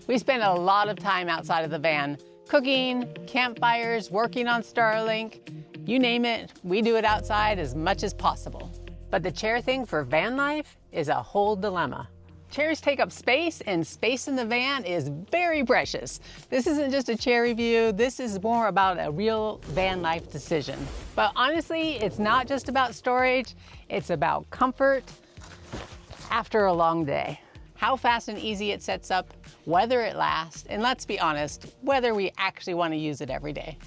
We spend a lot of time outside of the van, cooking, campfires, working on Starlink, you name it, we do it outside as much as possible. But the chair thing for van life is a whole dilemma. Chairs take up space, and space in the van is very precious. This isn't just a chair review, this is more about a real van life decision. But honestly, it's not just about storage, it's about comfort after a long day. How fast and easy it sets up, whether it lasts, and let's be honest, whether we actually want to use it every day.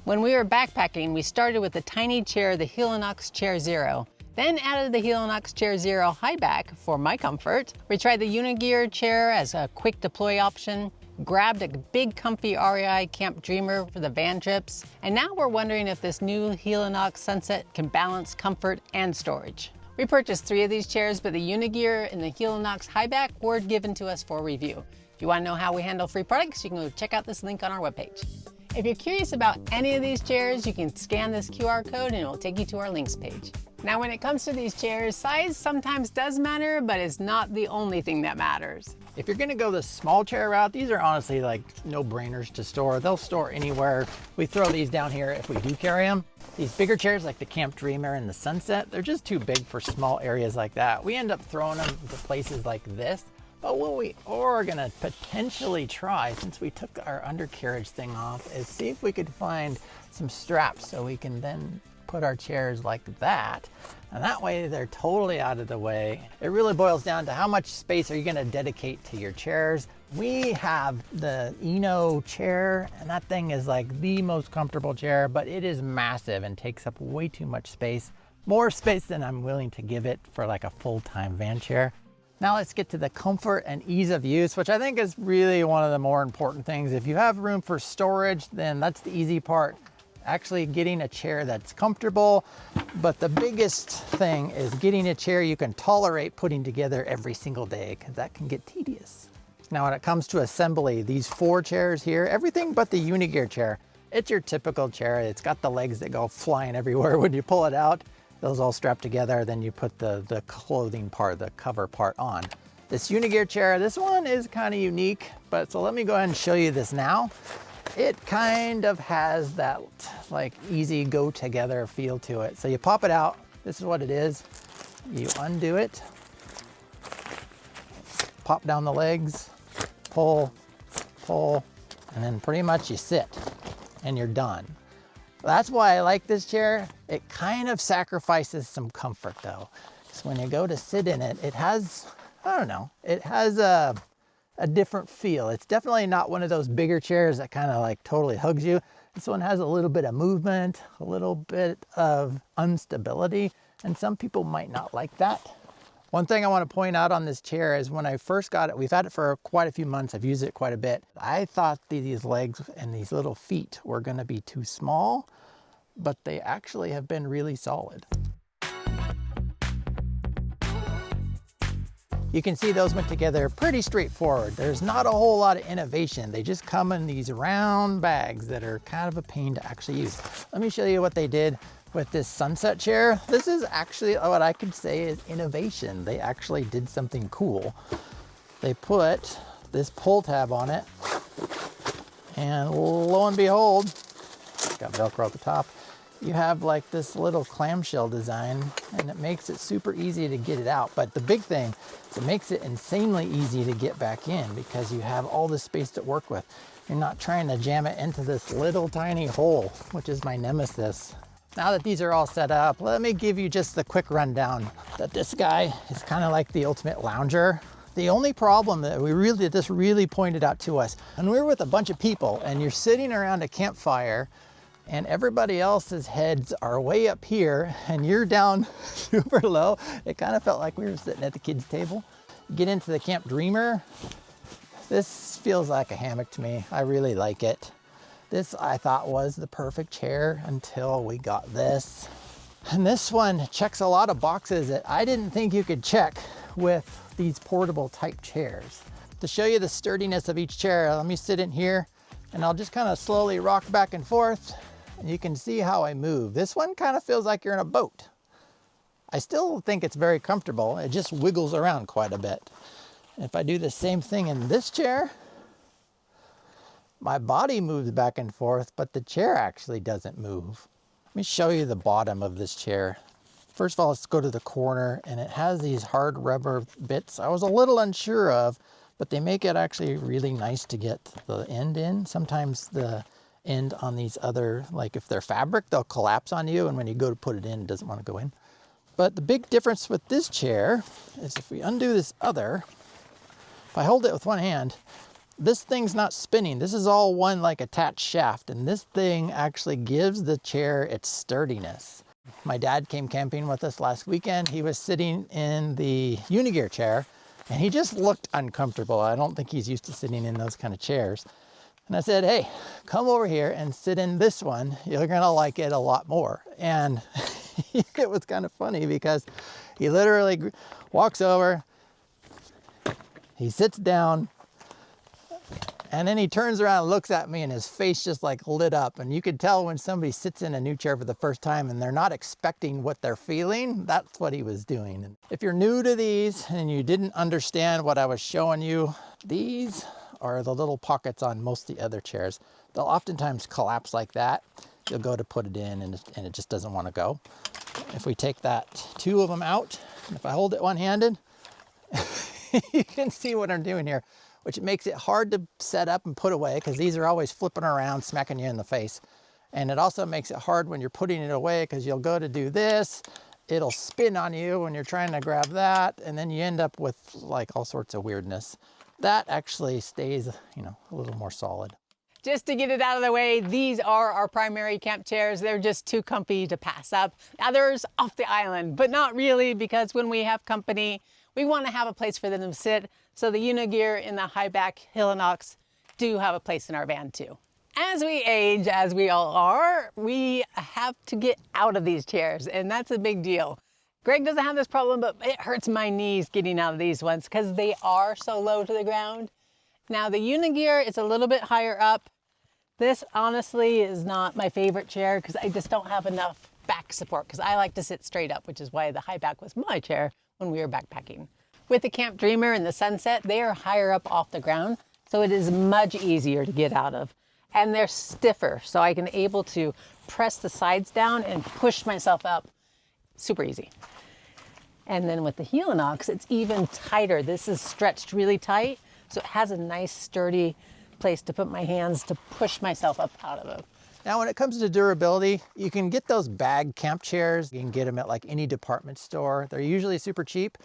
When we were backpacking, we started with the tiny chair, the Helinox Chair Zero, then added the Helinox Chair Zero High-Back for my comfort. We tried the Unigear chair as a quick deploy option, grabbed a big comfy REI Camp Dreamer for the van trips, and now we're wondering if this new Helinox Sunset can balance comfort and storage. We purchased 3 of these chairs, but the Unigear and the Helinox High-Back were given to us for review. If you want to know how we handle free products, you can go check out this link on our webpage. If you're curious about any of these chairs, you can scan this QR code and it will take you to our links page. Now, when it comes to these chairs, size sometimes does matter, but it's not the only thing that matters. If you're gonna go the small chair route, these are honestly like no-brainers to store. They'll store anywhere. We throw these down here if we do carry them. These bigger chairs like the Camp Dreamer and the Sunset, they're just too big for small areas like that. We end up throwing them to places like this. But what we are gonna potentially try, since we took our undercarriage thing off, is see if we could find some straps so we can then put our chairs like that, and that way they're totally out of the way. It really boils down to how much space are you going to dedicate to your chairs. We have the Eno chair, and that thing is like the most comfortable chair, but it is massive and takes up way too much space, more space than I'm willing to give it for like a full-time van chair. Now let's get to the comfort and ease of use, which I think is really one of the more important things. If you have room for storage, then that's the easy part. Actually getting a chair that's comfortable, but the biggest thing is getting a chair you can tolerate putting together every single day, because that can get tedious. Now when it comes to assembly, these 4 chairs here, everything but the Unigear chair, it's your typical chair. It's got the legs that go flying everywhere when you pull it out. Those all strap together, then you put the clothing part, the cover part on. This Unigear chair, this one is kind of unique, but so let me go ahead and show you this now. It kind of has that like easy go together feel to it. So you pop it out, this is what it is. You undo it, pop down the legs, pull, pull, and then pretty much you sit and you're done. That's why I like this chair. It kind of sacrifices some comfort though. Because when you go to sit in it, it has, I don't know, it has a different feel. It's definitely not one of those bigger chairs that kind of like totally hugs you. This one has a little bit of movement, a little bit of instability, and some people might not like that. One thing I want to point out on this chair is when I first got it, we've had it for quite a few months, I've used it quite a bit. I thought these legs and these little feet were going to be too small, but they actually have been really solid. You can see those went together pretty straightforward. There's not a whole lot of innovation. They just come in these round bags that are kind of a pain to actually use. Let me show you what they did with this Sunset chair. This is actually what I could say is innovation. They actually did something cool. They put this pull tab on it, and lo and behold, it's got Velcro at the top. You have like this little clamshell design, and it makes it super easy to get it out. But the big thing is it makes it insanely easy to get back in because you have all this space to work with. You're not trying to jam it into this little tiny hole, which is my nemesis. Now that these are all set up, let me give you just the quick rundown that this guy is kind of like the ultimate lounger. The only problem that this really pointed out to us, and we were with a bunch of people and you're sitting around a campfire and everybody else's heads are way up here and you're down super low. It kind of felt like we were sitting at the kids' table. Get into the Camp Dreamer. This feels like a hammock to me. I really like it. This I thought was the perfect chair until we got this. And this one checks a lot of boxes that I didn't think you could check with these portable type chairs. To show you the sturdiness of each chair, let me sit in here and I'll just kind of slowly rock back and forth. And you can see how I move. This one kind of feels like you're in a boat. I still think it's very comfortable. It just wiggles around quite a bit. If I do the same thing in this chair, My body moves back and forth, but the chair actually doesn't move. Let me show you the bottom of this chair. First of all, let's go to the corner, and it has these hard rubber bits I was a little unsure of, but they make it actually really nice to get the end in. Sometimes the end on these other, like if they're fabric, they'll collapse on you, and when you go to put it in, it doesn't want to go in. But the big difference with this chair is if we undo this other, if I hold it with one hand, this thing's not spinning. This is all one like attached shaft, and this thing actually gives the chair its sturdiness. My dad came camping with us last weekend. He was sitting in the Unigear chair, and he just looked uncomfortable. I don't think he's used to sitting in those kind of chairs. And I said, hey, come over here and sit in this one. You're gonna like it a lot more. And it was kind of funny because he literally walks over, he sits down, and then he turns around and looks at me, and his face just like lit up. And you could tell when somebody sits in a new chair for the first time and they're not expecting what they're feeling, that's what he was doing. And if you're new to these and you didn't understand what I was showing you, these are the little pockets on most of the other chairs. They'll oftentimes collapse like that. You'll go to put it in and it just doesn't want to go. If we take that, two of them out, and if I hold it one-handed, you can see what I'm doing here, which makes it hard to set up and put away because these are always flipping around, smacking you in the face. And it also makes it hard when you're putting it away because you'll go to do this, it'll spin on you when you're trying to grab that, and then you end up with like all sorts of weirdness. That actually stays, you know, a little more solid. Just to get it out of the way, these are our primary camp chairs. They're just too comfy to pass up. Others off the island, but not really, because when we have company, we want to have a place for them to sit. So the Unigear and the high-back Helinox do have a place in our van too. As we age, as we all are, we have to get out of these chairs, and that's a big deal. Greg doesn't have this problem, but it hurts my knees getting out of these ones because they are so low to the ground. Now the Unigear is a little bit higher up. This honestly is not my favorite chair because I just don't have enough back support because I like to sit straight up, which is why the high back was my chair when we were backpacking. With the Camp Dreamer and the Sunset, they are higher up off the ground, so it is much easier to get out of. And they're stiffer, so I can able to press the sides down and push myself up. Super easy. And then with the Helinox, it's even tighter. This is stretched really tight, so it has a nice sturdy place to put my hands to push myself up out of it. Now, when it comes to durability, you can get those bag camp chairs. You can get them at like any department store. They're usually super cheap.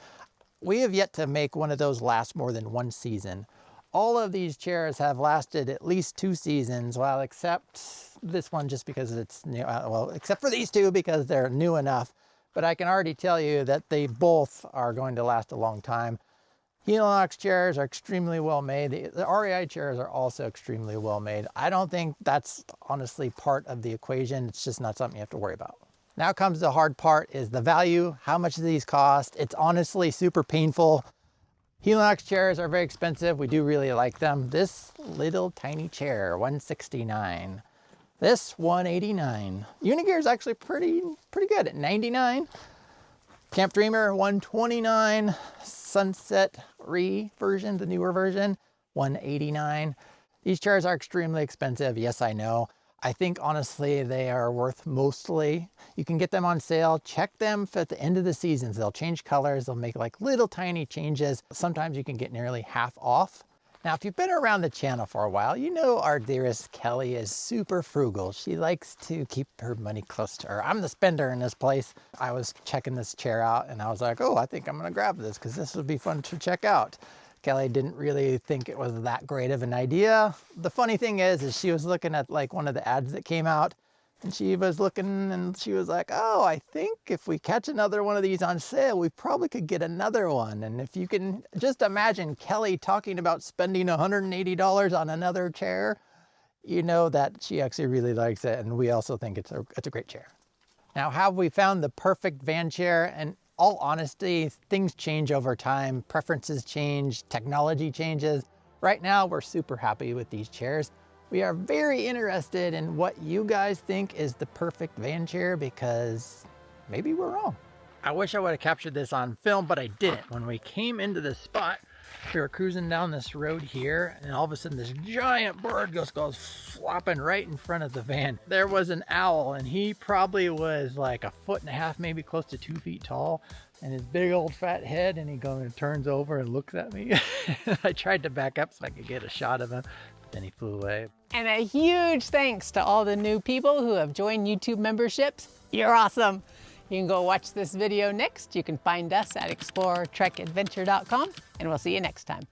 We have yet to make one of those last more than one season. All of these chairs have lasted at least 2 seasons, well, except this one just because it's new, well, except for these two because they're new enough. But I can already tell you that they both are going to last a long time. Helinox chairs are extremely well made. The REI chairs are also extremely well made. I don't think that's honestly part of the equation. It's just not something you have to worry about. Now comes the hard part, is the value. How much do these cost? It's honestly super painful. Helinox chairs are very expensive. We do really like them. This little tiny chair, $169. This, $189. Unigear is actually pretty good at $99. Camp Dreamer, $129. Sunset RE version, the newer version, $189. These chairs are extremely expensive. Yes, I know. I think honestly they are worth mostly. You can get them on sale. Check them at the end of the seasons. They'll change colors. They'll make like little tiny changes. Sometimes you can get nearly half off. Now, if you've been around the channel for a while, you know our dearest Kelly is super frugal. She likes to keep her money close to her. I'm the spender in this place. I was checking this chair out and I was like, oh, I think I'm gonna grab this because this would be fun to check out. Kelly didn't really think it was that great of an idea. The funny thing is she was looking at like one of the ads that came out, and she was looking and she was like, oh, I think if we catch another one of these on sale, we probably could get another one. And if you can just imagine Kelly talking about spending $180 on another chair, you know that she actually really likes it. And we also think it's a great chair. Now, have we found the perfect van chair? And all honesty, things change over time. Preferences change, technology changes. Right now, we're super happy with these chairs. We are very interested in what you guys think is the perfect van chair because maybe we're wrong. I wish I would have captured this on film, but I didn't. When we came into this spot, We were cruising down this road here, and all of a sudden this giant bird goes flopping right in front of the van. There was an owl, and he probably was like 1.5 feet, maybe close to 2 feet tall, and his big old fat head, and he goes and turns over and looks at me. I tried to back up so I could get a shot of him, but then he flew away. And a huge thanks to all the new people who have joined YouTube memberships. You're awesome. You can go watch this video next. You can find us at explorertrekadventure.com, and we'll see you next time.